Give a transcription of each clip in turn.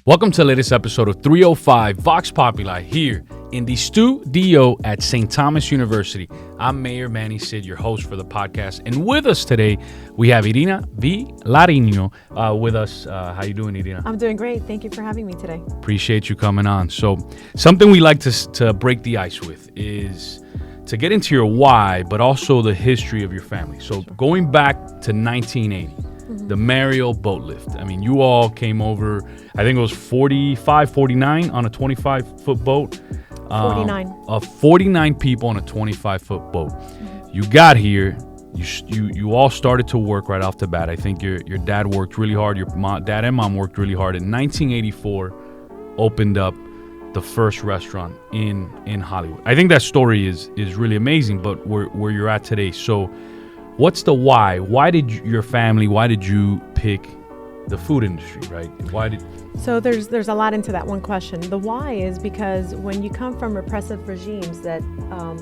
Welcome to the latest episode of 305 Vox Populi here in the studio at St. Thomas University. I'm Mayor Manny Cid, your host for the podcast. And with us today, we have Irina Vilarino with us. How you doing, Irina? I'm doing great. Thank you for having me today. Appreciate you coming on. So something we like to break the ice with is to get into your why, but also the history of your family. So going back to 1980. The Mariel boat lift. I mean, you all came over, I think it was 49 on a 25-foot boat. 49. 49 people on a 25-foot boat. You got here, you all started to work right off the bat. I think your dad worked really hard, your dad and mom worked really hard. In 1984, opened up the first restaurant in Hollywood. I think that story is really amazing, but where you're at today. So what's the why? Why did you pick the food industry, right? So there's a lot into that one question. The why is because when you come from repressive regimes that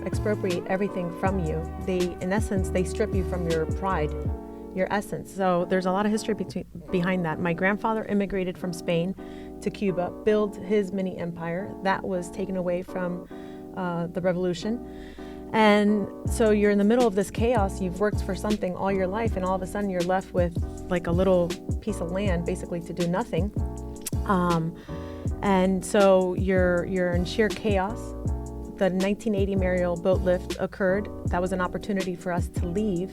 expropriate everything from you, in essence, they strip you from your pride, your essence. So there's a lot of history behind that. My grandfather immigrated from Spain to Cuba, built his mini empire. That was taken away from the revolution. And so you're in the middle of this chaos. You've worked for something all your life, and all of a sudden you're left with like a little piece of land, basically to do nothing. And so you're in sheer chaos. The 1980 Mariel boat lift occurred. That was an opportunity for us to leave.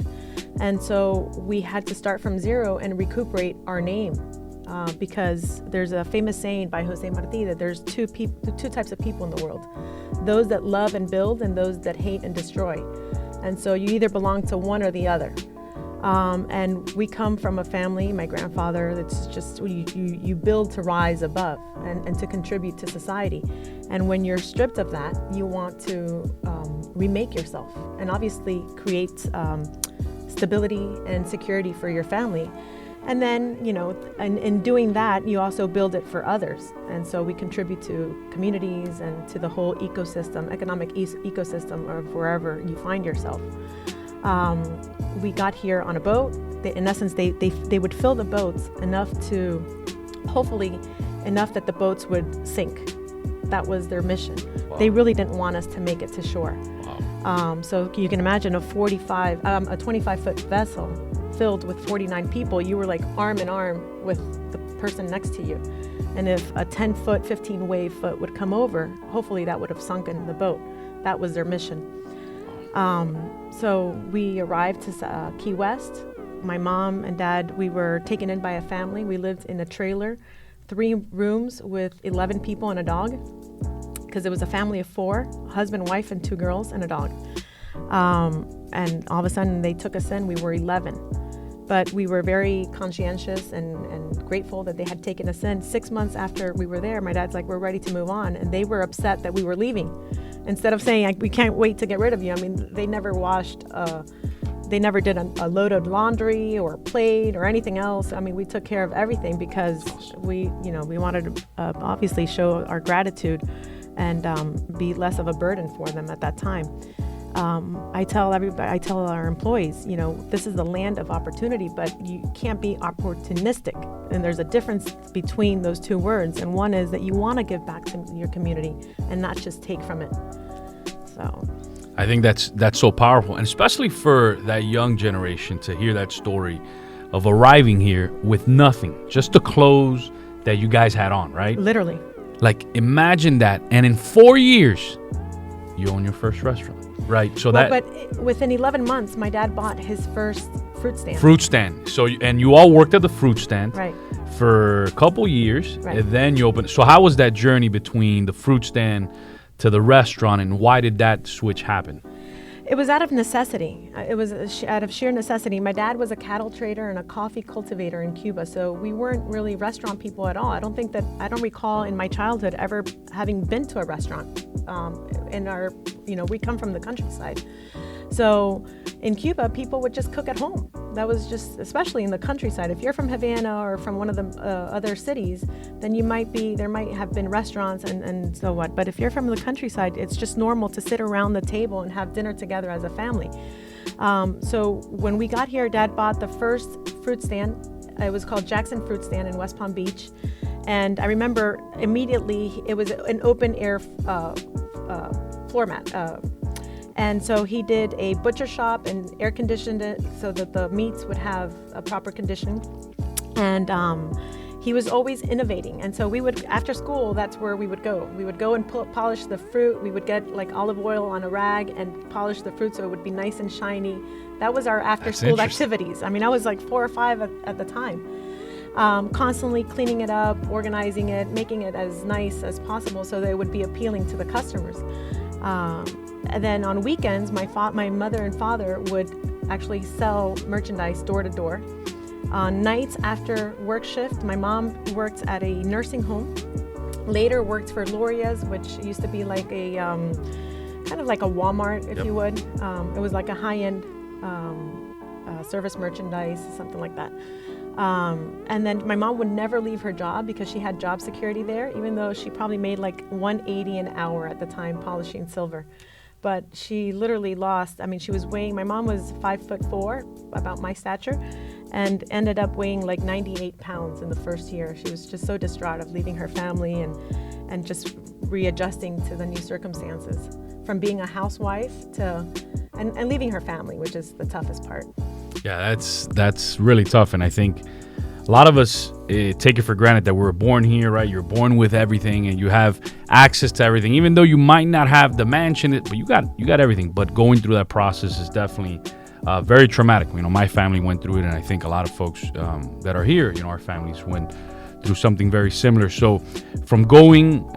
And so we had to start from zero and recuperate our name. Because there's a famous saying by Jose Marti that there's two types of people in the world. Those that love and build and those that hate and destroy. And so you either belong to one or the other. And we come from a family, my grandfather, that's just, you build to rise above and to contribute to society. And when you're stripped of that, you want to remake yourself and obviously create stability and security for your family. And then, in doing that, you also build it for others. And so we contribute to communities and to the whole ecosystem, economic ecosystem of wherever you find yourself. We got here on a boat. In essence, they would fill the boats enough that the boats would sink. That was their mission. Wow. They really didn't want us to make it to shore. Wow. So you can imagine a 25-foot vessel filled with 49 people, you were like arm in arm with the person next to you. And if a 10-foot, 15-wave foot would come over, hopefully that would have sunken the boat. That was their mission. So we arrived to Key West. My mom and dad, we were taken in by a family. We lived in a trailer, 3 rooms with 11 people and a dog, because it was a family of 4, a husband, wife, and 2 girls and a dog. And all of a sudden they took us in, we were 11. But we were very conscientious and grateful that they had taken us in. 6 months after we were there, my dad's like, we're ready to move on. And they were upset that we were leaving. Instead of saying, we can't wait to get rid of you. I mean, they never they never did a load of laundry or plate or anything else. I mean, we took care of everything because we wanted to obviously show our gratitude and be less of a burden for them at that time. I tell our employees, this is the land of opportunity, but you can't be opportunistic. And there's a difference between those 2 words. And one is that you want to give back to your community and not just take from it. So I think that's so powerful. And especially for that young generation to hear that story of arriving here with nothing, just the clothes that you guys had on, right? Literally. Like, imagine that. And in 4 years, you own your first restaurant. Right, so but within 11 months, my dad bought his first fruit stand. So, and you all worked at the fruit stand, right, for a couple years, right, and then you opened. So, how was that journey between the fruit stand to the restaurant, and why did that switch happen? It was out of necessity. It was out of sheer necessity. My dad was a cattle trader and a coffee cultivator in Cuba, so we weren't really restaurant people at all. I don't recall in my childhood ever having been to a restaurant. We come from the countryside. So in Cuba, people would just cook at home. That was just, especially in the countryside. If you're from Havana or from one of the other cities, then there might have been restaurants and so what. But if you're from the countryside, it's just normal to sit around the table and have dinner together as a family. So when we got here, Dad bought the first fruit stand. It was called Jackson Fruit Stand in West Palm Beach. And I remember immediately it was an open air floor mat. And so he did a butcher shop and air conditioned it so that the meats would have a proper condition. And he was always innovating. And so we would, after school, that's where we would go. We would go and polish the fruit. We would get like olive oil on a rag and polish the fruit so it would be nice and shiny. That was our after school activities. I mean, I was like 4 or 5 at the time. Constantly cleaning it up, organizing it, making it as nice as possible so that it would be appealing to the customers. And then on weekends, my mother and father would actually sell merchandise door to door. On nights after work shift, my mom worked at a nursing home. Later worked for Loria's, which used to be like a kind of like a Walmart, if you would. It was like a high-end service merchandise, something like that. And then my mom would never leave her job because she had job security there, even though she probably made like $180 an hour at the time polishing silver. But she literally lost, I mean, she was weighing, my mom was 5'4", about my stature, and ended up weighing like 98 pounds in the first year. She was just so distraught of leaving her family and just readjusting to the new circumstances, from being a housewife to and leaving her family, which is the toughest part. Yeah, that's really tough. And I think a lot of us take it for granted that we're born here, right? You're born with everything and you have access to everything, even though you might not have the mansion, but you got everything. But going through that process is definitely very traumatic. You know, my family went through it, and I think a lot of folks that are here, you know, our families went through something very similar. So from going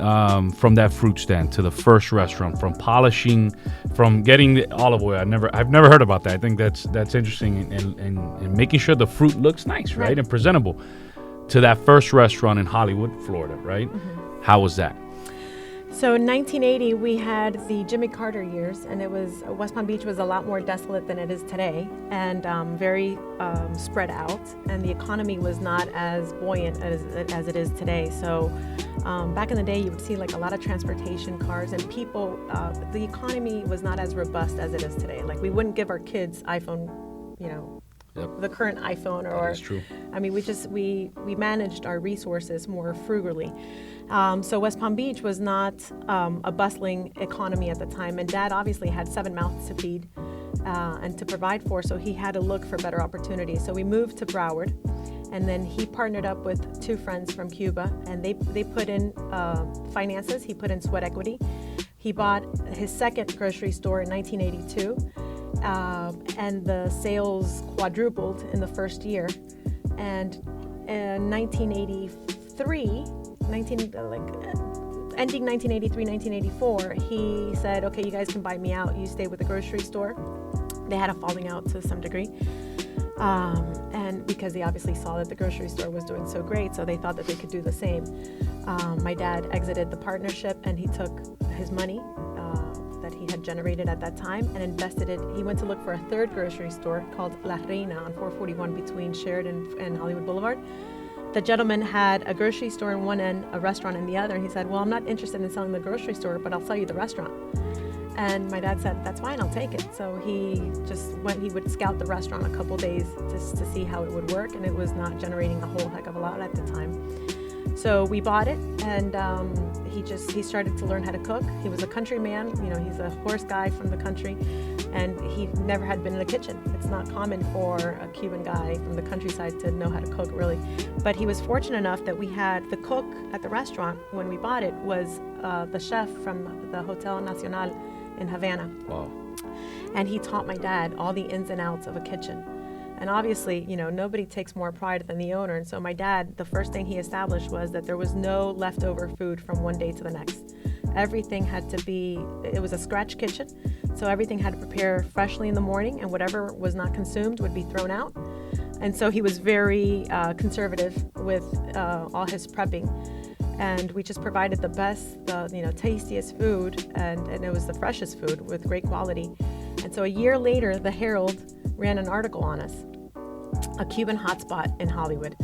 from that fruit stand to the first restaurant, from polishing, from getting the olive oil, I've never heard about that. I think that's interesting, and making sure the fruit looks nice, right? And presentable, to that first restaurant in Hollywood, Florida, right? Mm-hmm. How was that? So in 1980, we had the Jimmy Carter years, and West Palm Beach was a lot more desolate than it is today, and very spread out, and the economy was not as buoyant as it is today. So back in the day, you would see like a lot of transportation cars, and people, the economy was not as robust as it is today. Like, we wouldn't give our kids iPhone, you know, the current iPhone, or, that is true. I mean, we managed our resources more frugally. So West Palm Beach was not a bustling economy at the time, and Dad obviously had 7 mouths to feed and to provide for, so he had to look for better opportunities. So we moved to Broward, and then he partnered up with 2 friends from Cuba, and they put in finances. He put in sweat equity. He bought his second grocery store in 1982, and the sales quadrupled in the first year. And in 1983, ending 1983, 1984, he said, okay, you guys can buy me out. You stay with the grocery store. They had a falling out to some degree. And because they obviously saw that the grocery store was doing so great, so they thought that they could do the same. My dad exited the partnership, and he took his money that he had generated at that time and invested it. He went to look for a third grocery store called La Reina on 441 between Sheridan and Hollywood Boulevard. The gentleman had a grocery store in one end, a restaurant in the other, and he said, well, I'm not interested in selling the grocery store, but I'll sell you the restaurant. And my dad said, that's fine, I'll take it. So he just went, he would scout the restaurant a couple days just to see how it would work, and it was not generating a whole heck of a lot at the time. So we bought it, and he started to learn how to cook. He was a country man, you know, he's a horse guy from the country, and he never had been in a kitchen. It's not common for a Cuban guy from the countryside to know how to cook, really. But he was fortunate enough that we had the cook at the restaurant when we bought it was the chef from the Hotel Nacional in Havana. Wow. And he taught my dad all the ins and outs of a kitchen. And obviously, you know, nobody takes more pride than the owner. And so my dad, the first thing he established was that there was no leftover food from one day to the next. Everything had to be, it was a scratch kitchen. So everything had to prepare freshly in the morning, and whatever was not consumed would be thrown out. And so he was very conservative with all his prepping. And we just provided the best, tastiest food, and it was the freshest food with great quality. And so a year later, the Herald ran an article on us, a Cuban hotspot in Hollywood.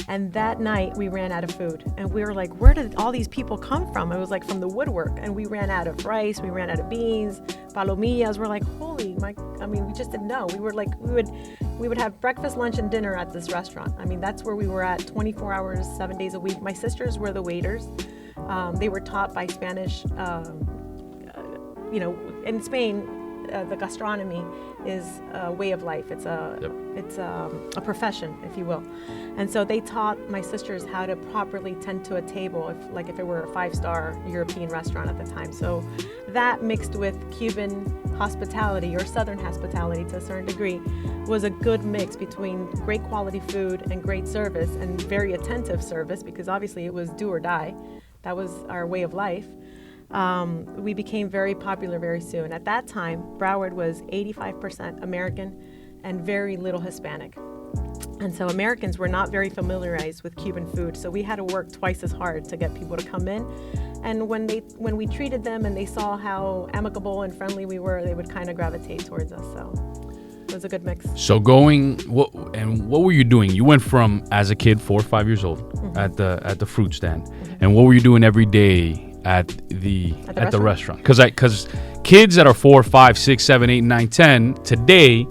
And that night we ran out of food, and we were like, where did all these people come from? It was like from the woodwork, and we ran out of rice, we ran out of beans, palomillas. We're like, we just didn't know. We would We would have breakfast, lunch, and dinner at this restaurant. I mean, that's where we were at 24 hours, 7 days a week. My sisters were the waiters. They were taught by Spanish. In Spain, the gastronomy is a way of life. It's a profession, if you will. And so they taught my sisters how to properly tend to a table, if it were a 5-star European restaurant at the time. So that mixed with Cuban hospitality or Southern hospitality to a certain degree was a good mix between great quality food and great service and very attentive service, because obviously it was do or die. That was our way of life. We became very popular very soon. At that time, Broward was 85% American and very little Hispanic. And so Americans were not very familiarized with Cuban food, so we had to work twice as hard to get people to come in. And when we treated them and they saw how amicable and friendly we were, they would kind of gravitate towards us. So it was a good mix. So what were you doing? You went from, as a kid, 4 or 5 years old, at the fruit stand, and what were you doing every day at the restaurant? Because kids that are 4, 5, 6, 7, 8, 9, 10 today,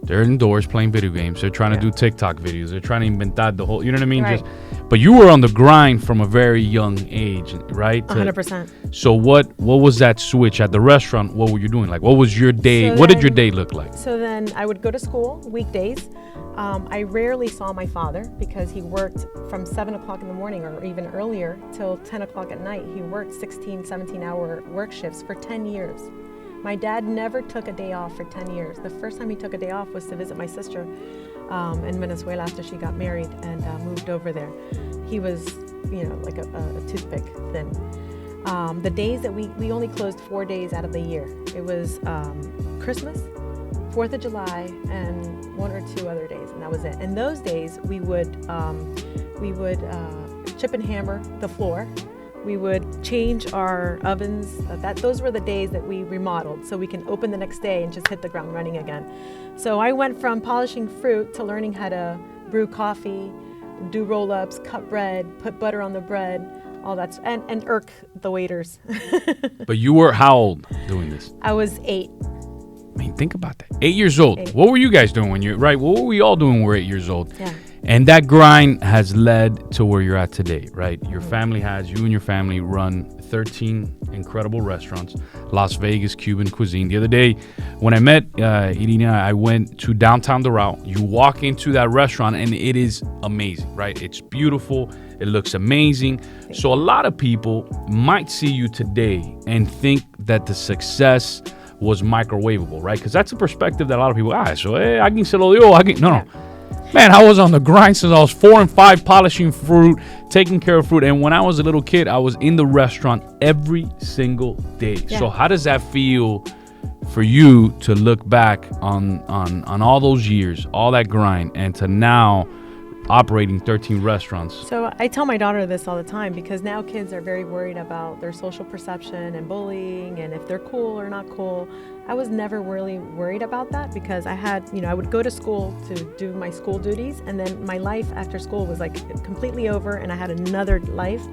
they're indoors playing video games. They're trying to do TikTok videos. They're trying to inventar the whole, you know what I mean? Right. But you were on the grind from a very young age, right? 100%. So what was that switch at the restaurant? What were you doing? Like, what was your day? What did your day look like? So then I would go to school weekdays. I rarely saw my father because he worked from 7 o'clock in the morning or even earlier till 10 o'clock at night. He worked 16, 17-hour work shifts for 10 years. My dad never took a day off for 10 years. The first time he took a day off was to visit my sister in Venezuela after she got married and moved over there. He was, like a toothpick thin. The days that we only closed 4 days out of the year. It was Christmas, 4th of July, and 1 or 2 other days, and that was it. And those days we would chip and hammer the floor. We would change our ovens. Those were the days that we remodeled, so we can open the next day and just hit the ground running again. So I went from polishing fruit to learning how to brew coffee, do roll-ups, cut bread, put butter on the bread, all that, and irk the waiters. But you were how old doing this? I was 8. I mean, think about that. 8 years old. 8. What were you guys doing what were we all doing when we were 8 years old? Yeah. And that grind has led to where you're at today, right? You and your family run 13 incredible restaurants, Las Vegas Cuban cuisine. The other day, when I met Irina, I went to downtown Doral. You walk into that restaurant and it is amazing, right? It's beautiful. It looks amazing. So a lot of people might see you today and think that the success was microwavable, right? Because that's a perspective that a lot of people, alguien se lo dio, alguien. No. Man, I was on the grind since I was 4 and 5, polishing fruit, taking care of fruit. And when I was a little kid, I was in the restaurant every single day. Yeah. So how does that feel for you to look back on all those years, all that grind, and to now operating 13 restaurants? So I tell my daughter this all the time, because now kids are very worried about their social perception and bullying and if they're cool or not cool. I was never really worried about that because I had, I would go to school to do my school duties, and then my life after school was like completely over, and I had another life,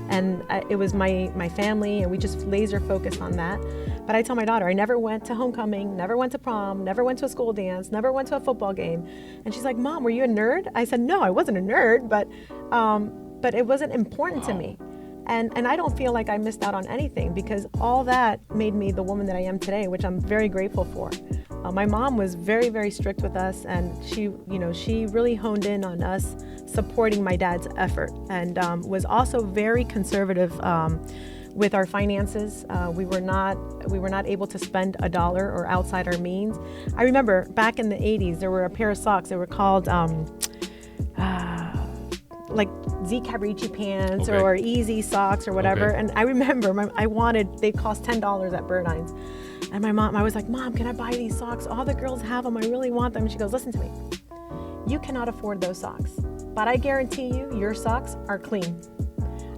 and it was my family, and we just laser focused on that. But I tell my daughter, I never went to homecoming, never went to prom, never went to a school dance, never went to a football game. And she's like, Mom, were you a nerd? I said, no, I wasn't a nerd, but it wasn't important to me. And I don't feel like I missed out on anything, because all that made me the woman that I am today, which I'm very grateful for. My mom was very, very strict with us, and she really honed in on us supporting my dad's effort, and was also very conservative with our finances. We were not able to spend a dollar or outside our means. I remember back in the 80s, there were a pair of socks that were called like Z Cabrici pants, okay, or Easy socks or whatever. Okay. And I remember they cost $10 at Burdines. And I was like, Mom, can I buy these socks? All the girls have them. I really want them. And she goes, listen to me. You cannot afford those socks, but I guarantee you your socks are clean.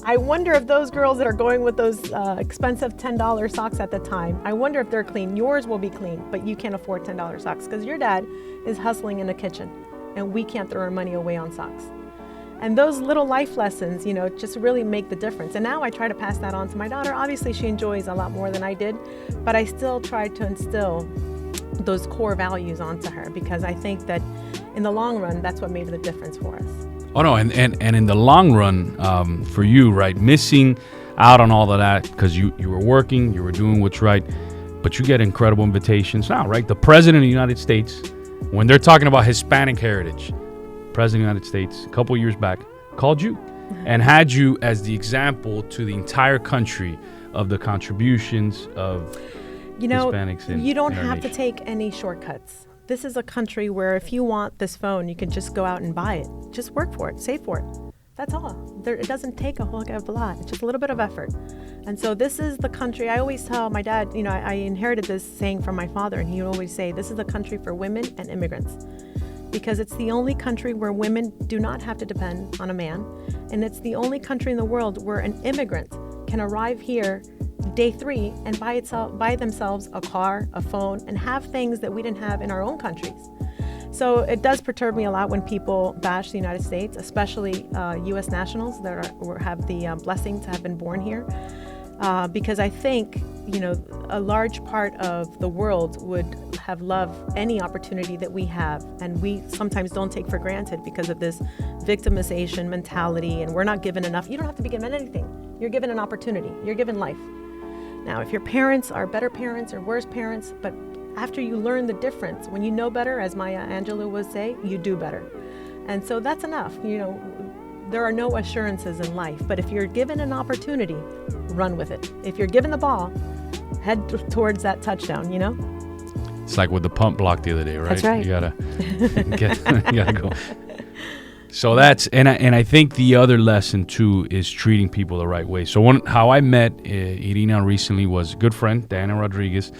I wonder if those girls that are going with those expensive $10 socks at the time, I wonder if they're clean. Yours will be clean, but you can't afford $10 socks because your dad is hustling in the kitchen, and we can't throw our money away on socks. And those little life lessons, just really make the difference. And now I try to pass that on to my daughter. Obviously, she enjoys a lot more than I did, but I still try to instill those core values onto her, because I think that in the long run, that's what made the difference for us. Oh no, and in the long run, for you, right, missing out on all of that because you were working, you were doing what's right, but you get incredible invitations now, right? The President of the United States, when they're talking about Hispanic heritage, President of the United States, a couple years back, called you and had you as the example to the entire country of the contributions of Hispanics in you don't in our have to nation. take any shortcuts. This is a country where if you want this phone, you can just go out and buy it. Just work for it, save for it. That's all. It doesn't take a whole heck of a lot. It's just a little bit of effort. And so this is the country. I always tell my dad, I inherited this saying from my father, and he would always say, this is a country for women and immigrants. Because it's the only country where women do not have to depend on a man. And it's the only country in the world where an immigrant can arrive here day 3 and buy themselves a car, a phone, and have things that we didn't have in our own countries. So it does perturb me a lot when people bash the United States, especially U.S. nationals that have the blessing to have been born here. Because I think, a large part of the world would have loved any opportunity that we have. And we sometimes don't take for granted because of this victimization mentality, and we're not given enough. You don't have to be given anything. You're given an opportunity. You're given life. Now, if your parents are better parents or worse parents, but after you learn the difference, when you know better, as Maya Angelou would say, you do better. And so that's enough. There are no assurances in life, but if you're given an opportunity, run with it. If you're given the ball, head towards that touchdown, It's like with the pump block the other day, right? That's right. You gotta go. So that's and I think the other lesson too is treating people the right way. So how I met Irina recently was a good friend, Diana Rodriguez,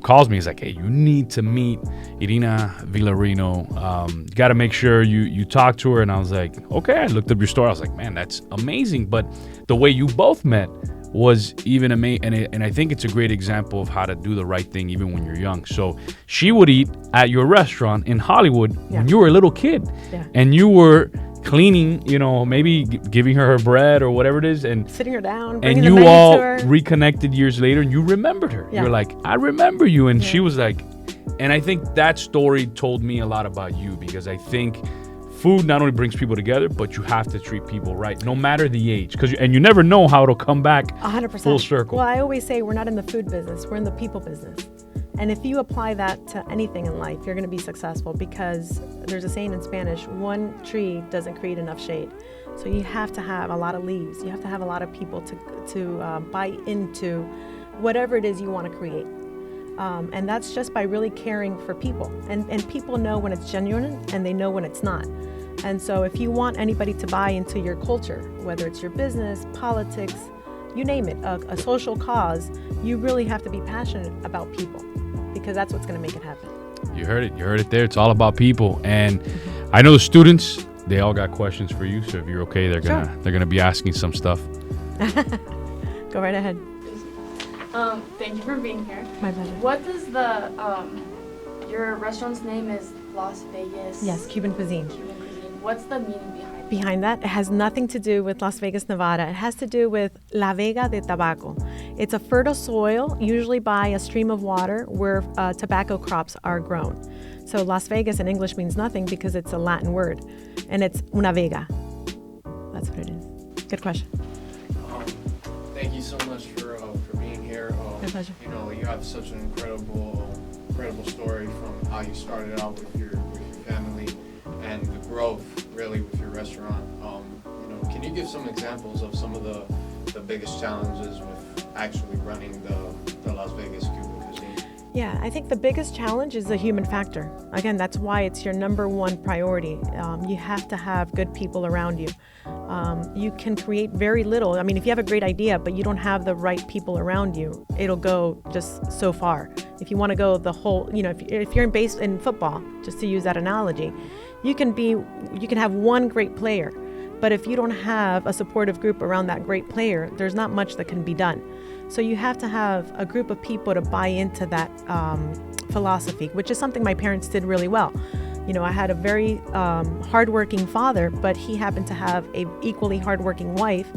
calls me. He's like, hey, you need to meet Irina Vilarino. You got to make sure you talk to her. And I was like, okay. I looked up your story. I was like, man, that's amazing. But the way you both met was even amazing. And I think it's a great example of how to do the right thing even when you're young. So she would eat at your restaurant in Hollywood when you were a little kid. Yeah. And you were cleaning, maybe giving her bread or whatever it is, and sitting her down, and you all reconnected years later, and you remembered her. Yeah. You're like, I remember you, and she was like, and I think that story told me a lot about you, because I think food not only brings people together, but you have to treat people right, no matter the age, and you never know how it'll come back 100%. Full circle. Well, I always say we're not in the food business, we're in the people business. And if you apply that to anything in life, you're going to be successful, because there's a saying in Spanish, one tree doesn't create enough shade. So you have to have a lot of leaves. You have to have a lot of people to buy into whatever it is you want to create. And that's just by really caring for people. And people know when it's genuine, and they know when it's not. And so if you want anybody to buy into your culture, whether it's your business, politics, you name it, a social cause, you really have to be passionate about people, because that's what's going to make it happen. You heard it there. It's all about people. And I know the students, they all got questions for you. So if you're okay, they're gonna be asking some stuff. Go right ahead. Thank you for being here. My pleasure. What does your restaurant's name is Las Vegas? Yes, Cuban Cuisine. Cuban Cuisine. What's the meaning behind Behind that, it has nothing to do with Las Vegas, Nevada. It has to do with La Vega de Tabaco. It's a fertile soil, usually by a stream of water, where tobacco crops are grown. So Las Vegas in English means nothing because it's a Latin word, and it's una vega. That's what it is. Good question. Thank you so much for being here. My pleasure. You have such an incredible story from how you started out with your family and the growth really with your restaurant. Can you give some examples of some of the biggest challenges with actually running the Las Vegas Cuban Cuisine? Yeah, I think the biggest challenge is the human factor. Again, that's why it's your number one priority. You have to have good people around you. You can create very little. I mean, if you have a great idea, but you don't have the right people around you, it'll go just so far. If you want to go the whole, if you're in football, just to use that analogy, you can have one great player, but if you don't have a supportive group around that great player, there's not much that can be done. So you have to have a group of people to buy into that philosophy, which is something my parents did really well. I had a very hardworking father, but he happened to have a equally hardworking wife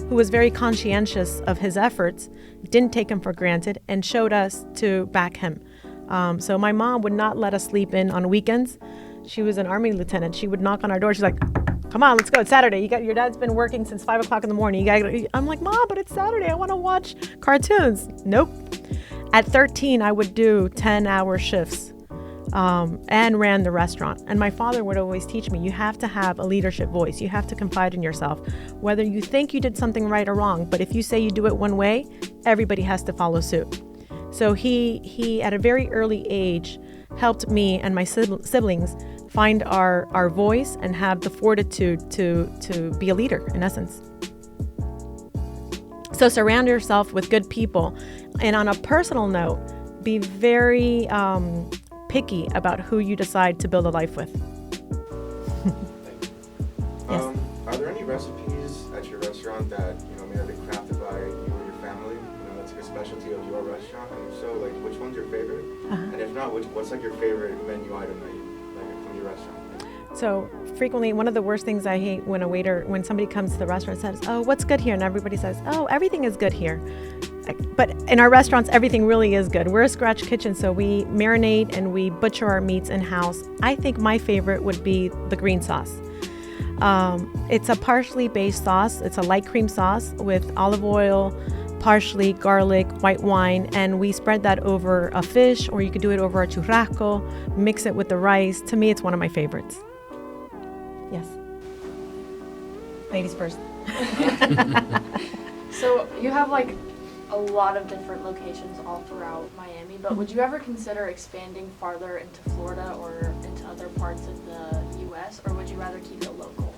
who was very conscientious of his efforts, didn't take him for granted, and showed us to back him. So my mom would not let us sleep in on weekends. She was an Army lieutenant. She would knock on our door. She's like, come on, let's go. It's Saturday. Your dad's been working since 5 o'clock in the morning. I'm like, Mom, but it's Saturday. I want to watch cartoons. Nope. At 13, I would do 10-hour shifts and ran the restaurant. And my father would always teach me, you have to have a leadership voice. You have to confide in yourself, whether you think you did something right or wrong. But if you say you do it one way, everybody has to follow suit. So he at a very early age, helped me and my siblings find our voice and have the fortitude to be a leader, in essence. So surround yourself with good people. And on a personal note, be very picky about who you decide to build a life with. Yes. Are there any recipes at your restaurant that, may have been crafted by you or your family? That's like a specialty of your restaurant? And if so, like, which one's your favorite? And if not, what's like your favorite menu item that you like from your restaurant? So frequently, one of the worst things I hate when somebody comes to the restaurant and says, oh, what's good here? And everybody says, oh, everything is good here. But in our restaurants, everything really is good. We're a scratch kitchen, so we marinate and we butcher our meats in-house. I think my favorite would be the green sauce. It's a parsley-based sauce. It's a light cream sauce with olive oil, parsley, garlic, white wine, and we spread that over a fish, or you could do it over a churrasco, mix it with the rice. To me, it's one of my favorites. Yes. Ladies first. So you have like a lot of different locations all throughout Miami, but would you ever consider expanding farther into Florida or into other parts of the U.S., or would you rather keep it local?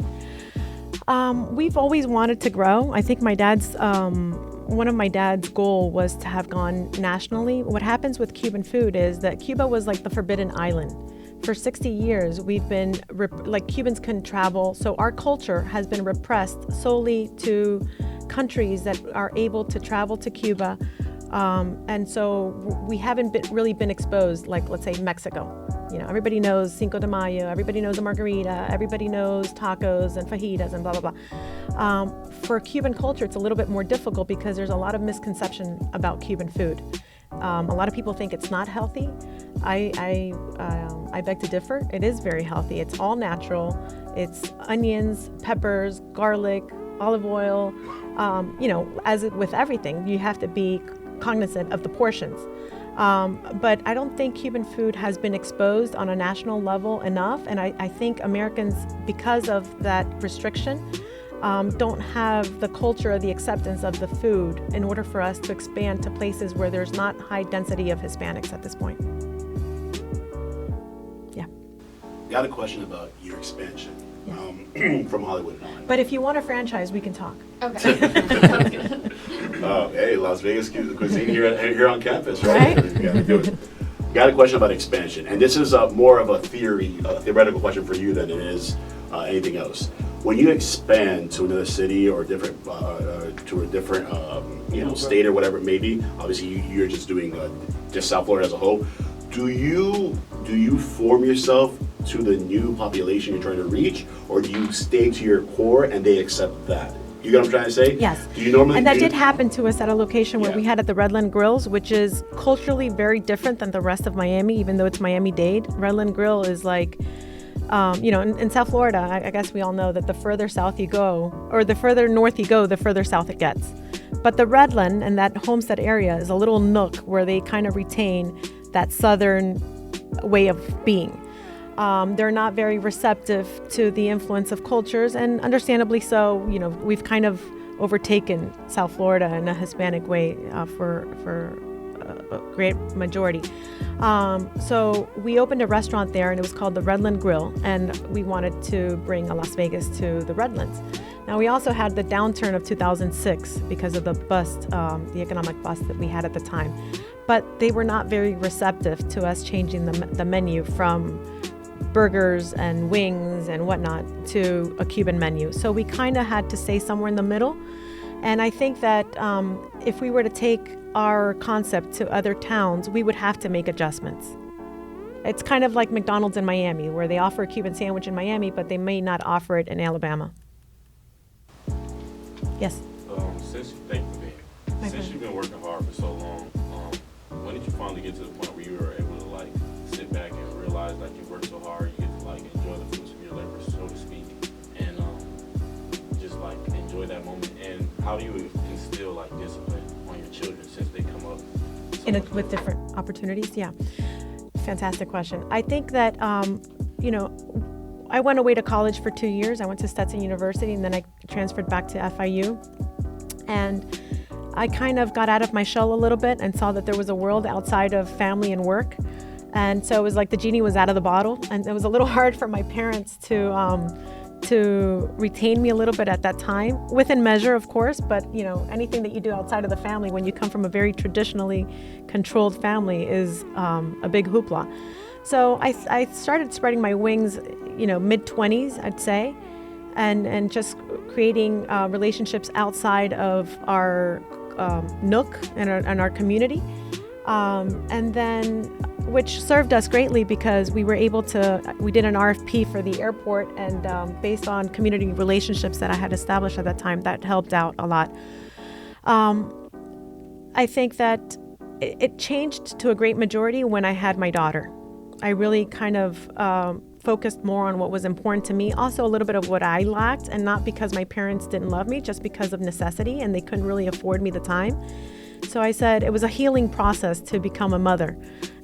We've always wanted to grow. I think one of my dad's goal was to have gone nationally. What happens with Cuban food is that Cuba was like the forbidden island. For 60 years, we've been, Cubans can travel, so our culture has been repressed solely to countries that are able to travel to Cuba. And so we haven't really been exposed, like, let's say, Mexico. Everybody knows Cinco de Mayo, everybody knows a margarita, everybody knows tacos and fajitas and blah, blah, blah. For Cuban culture, it's a little bit more difficult because there's a lot of misconception about Cuban food. A lot of people think it's not healthy. I beg to differ. It is very healthy. It's all natural. It's onions, peppers, garlic, olive oil. As with everything, you have to be cognizant of the portions. But I don't think Cuban food has been exposed on a national level enough. And I think Americans, because of that restriction, don't have the culture or the acceptance of the food in order for us to expand to places where there's not high density of Hispanics at this point. Yeah. Got a question about your expansion from Hollywood and on. But if you want a franchise, we can talk. Okay. Sounds good. Hey, Las Vegas Cuisine here on campus, right? Right? Yeah, do it. Got a question about expansion, and this is more of a theoretical question for you than it is anything else. When you expand to another city or to a different state or whatever it may be, obviously you're just doing just South Florida as a whole. Do you form yourself to the new population you're trying to reach, or do you stay to your core and they accept that? You get what I'm trying to say? Yes. Do you normally? And that did happen to us at a location where Yeah. we had at the Redland Grills, which is culturally very different than the rest of Miami, even though it's Miami-Dade. Redland Grill is like, in South Florida, I guess we all know that the further south you go, or the further north you go, the further south it gets. But the Redland and that Homestead area is a little nook where they kind of retain that southern way of being. They're not very receptive to the influence of cultures, and understandably so. We've kind of overtaken South Florida in a Hispanic way for a great majority. So we opened a restaurant there, and it was called the Redland Grill, and we wanted to bring a Las Vegas to the Redlands. Now, we also had the downturn of 2006 because of the bust, the economic bust that we had at the time. But they were not very receptive to us changing the menu from burgers and wings and whatnot to a Cuban menu. So we kind of had to stay somewhere in the middle. And I think that if we were to take our concept to other towns, we would have to make adjustments. It's kind of like McDonald's in Miami, where they offer a Cuban sandwich in Miami, but they may not offer it in Alabama. Yes? Thank you, man. Since you've been working hard for so long, when did you finally get to the point where you were able to like sit back and realize like you work so hard, you get to like enjoy the fruits of your labor, so to speak, and just like enjoy that moment. And how do you instill like discipline on your children since they come up With different opportunities? Yeah. Fantastic question. I think that, I went away to college for 2 years. I went to Stetson University and then I transferred back to FIU. And I kind of got out of my shell a little bit and saw that there was a world outside of family and work. And so it was like the genie was out of the bottle. And it was a little hard for my parents to retain me a little bit at that time, within measure, of course, but anything that you do outside of the family when you come from a very traditionally controlled family is a big hoopla. So I started spreading my wings, mid-20s, I'd say, and just creating relationships outside of our nook and our community, and then which served us greatly because we did an RFP for the airport, and based on community relationships that I had established at that time, that helped out a lot. I think that it changed to a great majority when I had my daughter. I really kind of focused more on what was important to me, also a little bit of what I lacked, and not because my parents didn't love me, just because of necessity and they couldn't really afford me the time. So I said it was a healing process to become a mother.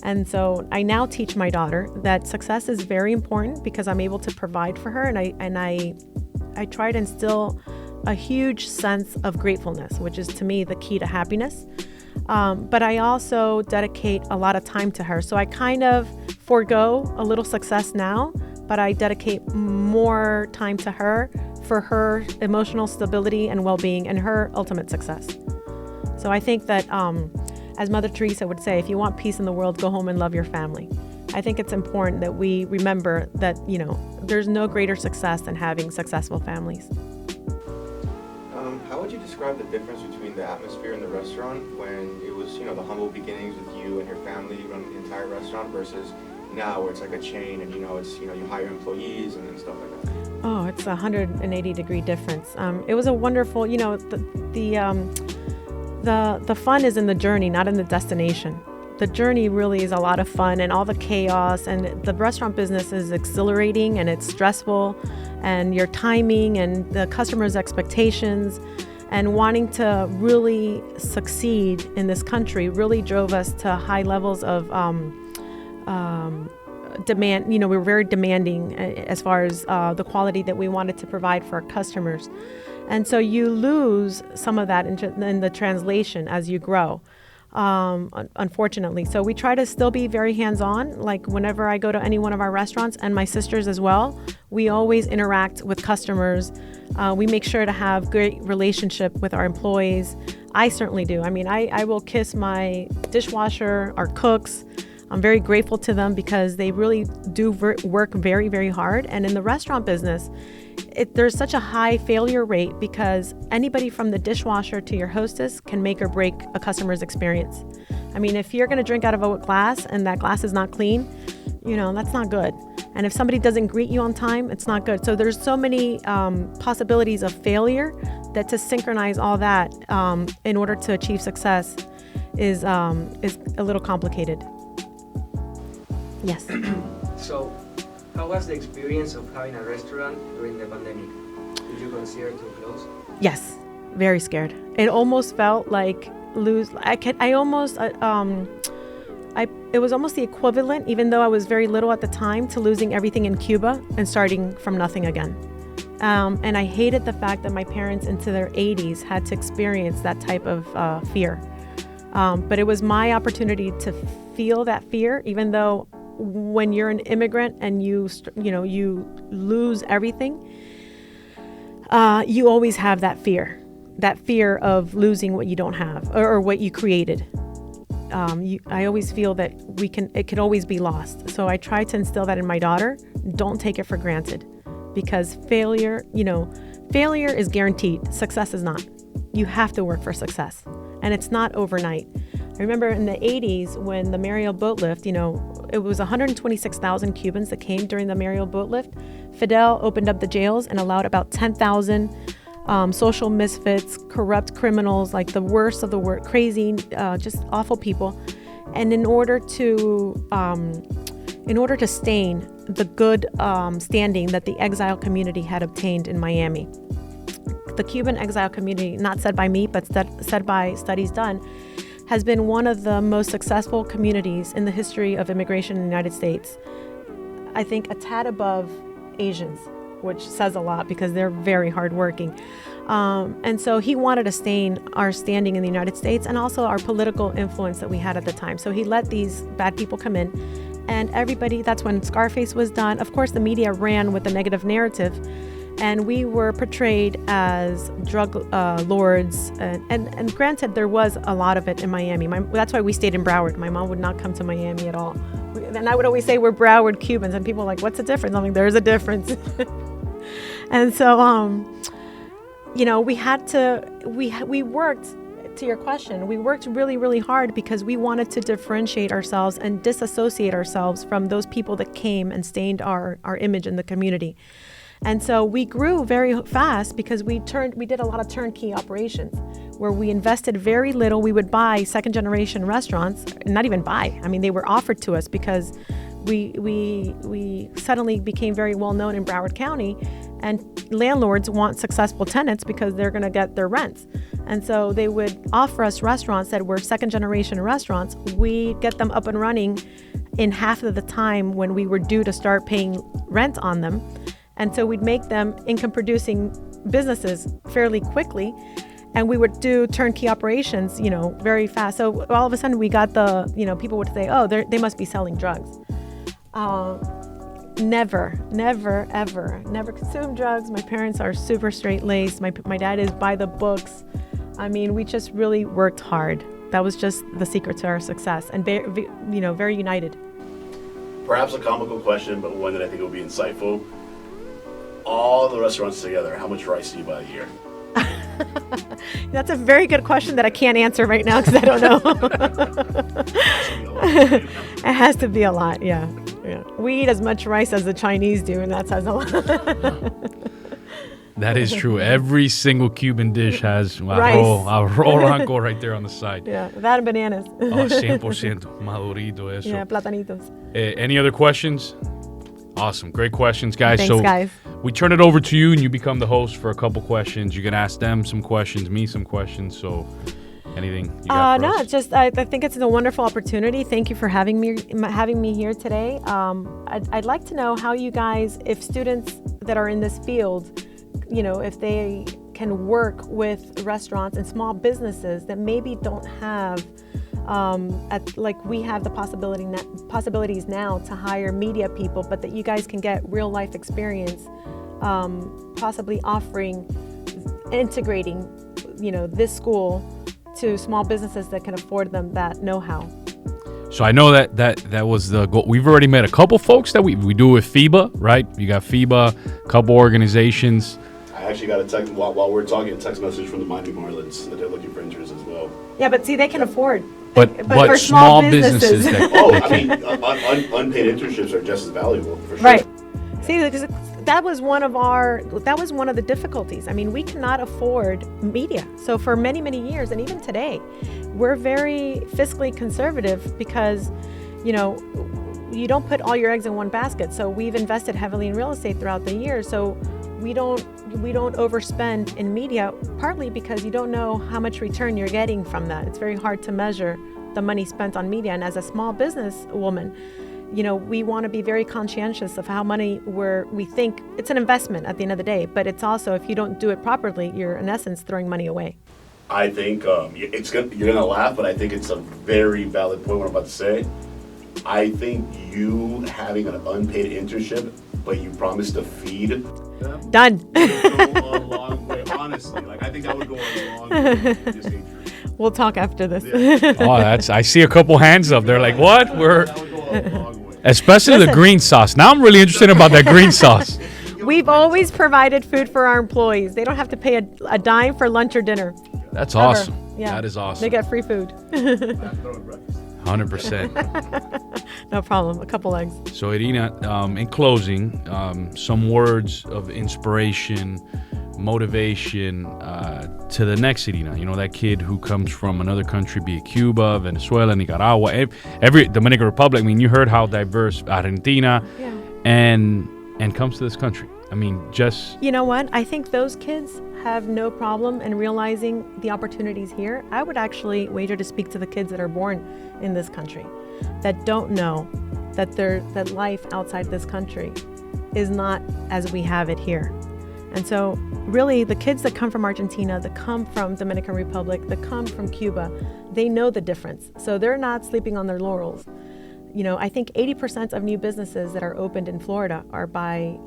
And so I now teach my daughter that success is very important because I'm able to provide for her, and I try to instill a huge sense of gratefulness, which is to me the key to happiness. But I also dedicate a lot of time to her. So I kind of forego a little success now, but I dedicate more time to her for her emotional stability and well-being and her ultimate success. So I think that, as Mother Teresa would say, if you want peace in the world, go home and love your family. I think it's important that we remember that, there's no greater success than having successful families. How would you describe the difference between the atmosphere in the restaurant when it was, the humble beginnings with you and your family running the entire restaurant versus now where it's like a chain and, it's, you hire employees and stuff like that? Oh, it's a 180-degree difference. It was a wonderful, the fun is in the journey, not in the destination. The journey really is a lot of fun and all the chaos, and the restaurant business is exhilarating and it's stressful, and your timing and the customer's expectations and wanting to really succeed in this country really drove us to high levels of demand. We were very demanding as far as the quality that we wanted to provide for our customers. And so you lose some of that in the translation as you grow, unfortunately. So we try to still be very hands-on. Like whenever I go to any one of our restaurants, and my sisters as well, we always interact with customers. We make sure to have great relationship with our employees. I certainly do. I mean, I will kiss my dishwasher, our cooks. I'm very grateful to them because they really do work very, very hard. And in the restaurant business, there's such a high failure rate because anybody from the dishwasher to your hostess can make or break a customer's experience. I mean, if you're going to drink out of a glass and that glass is not clean, that's not good. And if somebody doesn't greet you on time, it's not good. So there's so many possibilities of failure that to synchronize all that in order to achieve success is a little complicated. Yes. So, how was the experience of having a restaurant during the pandemic? Did you consider to close? Yes, very scared. It almost felt like it was almost the equivalent, even though I was very little at the time, to losing everything in Cuba and starting from nothing again. And I hated the fact that my parents into their 80s had to experience that type of fear. But it was my opportunity to feel that fear, even though when you're an immigrant and you lose everything, you always have that fear of losing what you don't have or what you created. I always feel that it could always be lost. So I try to instill that in my daughter. Don't take it for granted, because failure is guaranteed. Success is not. You have to work for success, and it's not overnight. I remember in the 80s when the Mariel boat lift, it was 126,000 Cubans that came during the Mariel boat lift. Fidel opened up the jails and allowed about 10,000 social misfits, corrupt criminals, like the worst of the worst, crazy, just awful people And in order to sustain the good standing that the exile community had obtained in Miami, the Cuban exile community, not said by me, but said by studies done, has been one of the most successful communities in the history of immigration in the United States. I think a tad above Asians, which says a lot because they're very hardworking. And so he wanted to sustain our standing in the United States and also our political influence that we had at the time. So he let these bad people come in, and everybody, that's when Scarface was done. Of course, the media ran with the negative narrative, and we were portrayed as drug lords. And granted, there was a lot of it in Miami. That's why we stayed in Broward. My mom would not come to Miami at all. And I would always say we're Broward Cubans, and people are like, what's the difference? I'm like, there's a difference. And so, we worked, to your question, we worked really, really hard because we wanted to differentiate ourselves and disassociate ourselves from those people that came and stained our image in the community. And so we grew very fast because we did a lot of turnkey operations where we invested very little. We would buy second generation restaurants, not even buy. I mean, they were offered to us because we suddenly became very well known in Broward County, and landlords want successful tenants because they're going to get their rents. And so they would offer us restaurants that were second generation restaurants. We get them up and running in half of the time when we were due to start paying rent on them. And so we'd make them income producing businesses fairly quickly. And we would do turnkey operations, very fast. So all of a sudden we got people would say, oh, they must be selling drugs. Never, ever, never consumed drugs. My parents are super straight-laced. My dad is by the books. I mean, we just really worked hard. That was just the secret to our success, and very united. Perhaps a comical question, but one that I think will be insightful. All the restaurants together, how much rice do you buy a year? That's a very good question that I can't answer right now because I don't know. It has to be a lot, yeah. We eat as much rice as the Chinese do, and that says a lot. That is true. Every single Cuban dish has rice. Arroz blanco right there on the side. Yeah, that and bananas. 100%. Madurito, eso. Yeah, platanitos. Any other questions? Awesome. Great questions, guys. Thanks, guys. We turn it over to you, and you become the host for a couple questions. You can ask them some questions, me some questions. So anything you got for us? I think it's a wonderful opportunity. Thank you for having me here today. I'd like to know how you guys, if students that are in this field, if they can work with restaurants and small businesses that maybe don't have, we have the possibilities now to hire media people, but that you guys can get real life experience, possibly integrating, this school to small businesses that can afford them that know-how. So I know that was the goal. We've already met a couple folks that we do with FIBA, right? You got FIBA, a couple organizations. I actually got a text while we're talking, a text message from the Miami Marlins that they're looking for interns as well. Yeah, but see, they can afford. But for small businesses that unpaid internships are just as valuable, for sure. Right. See, because that was one of the difficulties. I mean, we cannot afford media. So for many, many years, and even today, we're very fiscally conservative because, you don't put all your eggs in one basket. So we've invested heavily in real estate throughout the years. So we don't overspend in media, partly because you don't know how much return you're getting from that. It's very hard to measure the money spent on media. And as a small business woman, we want to be very conscientious of how money we think it's an investment at the end of the day, but it's also, if you don't do it properly, you're in essence throwing money away. I think you're gonna laugh, but I think it's a very valid point what I'm about to say. I think you having an unpaid internship, but you promise to feed them, done. would go a long way. Honestly, I think that would go a long way. Just we'll talk after this. Oh, I see a couple hands up. They're like, what? That would go a long way. Especially the green sauce. Now I'm really interested about that green sauce. We've always provided food for our employees. They don't have to pay a dime for lunch or dinner. That's awesome. Yeah. That is awesome. They get free food. 100%. No problem. A couple eggs. So Irina, in closing, some words of inspiration, motivation to the next Irina. You know, that kid who comes from another country, be it Cuba, Venezuela, Nicaragua, every Dominican Republic. I mean, you heard how diverse Argentina, Yeah. and comes to this country. I mean, just You know what? I think those kids have no problem in realizing the opportunities here. I would actually wager to speak to the kids that are born in this country that don't know that life outside this country is not as we have it here. And so really the kids that come from Argentina, that come from Dominican Republic, that come from Cuba, they know the difference. So they're not sleeping on their laurels. You know, I think 80% of new businesses that are opened in Florida are by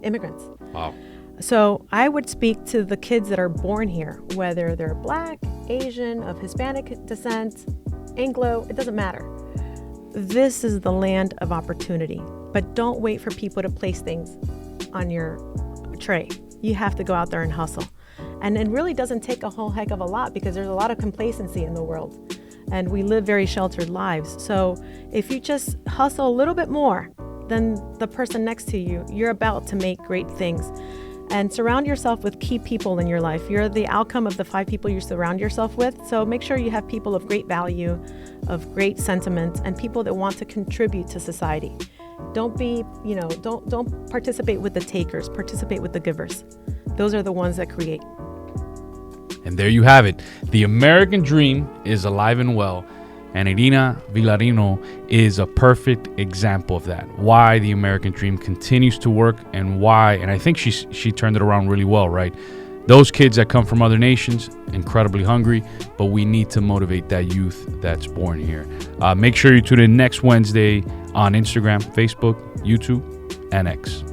immigrants. wow. So I would speak to the kids that are born here, whether they're Black, Asian, of Hispanic descent, Anglo, it doesn't matter. This is the land of opportunity, but don't wait for people to place things on your tray. You have to go out there and hustle. And it really doesn't take a whole heck of a lot because there's a lot of complacency in the world and we live very sheltered lives. So if you just hustle a little bit more than the person next to you, you're about to make great things. And surround yourself with key people in your life. You're the outcome of the 5 people you surround yourself with. So make sure you have people of great value, of great sentiment, and people that want to contribute to society. Don't be, don't participate with the takers, participate with the givers. Those are the ones that create. And there you have it. The American dream is alive and well. And Irina Vilarino is a perfect example of that. Why the American dream continues to work and why, and I think she turned it around really well, right? Those kids that come from other nations, incredibly hungry, but we need to motivate that youth that's born here. Make sure you tune in next Wednesday on Instagram, Facebook, YouTube, and X.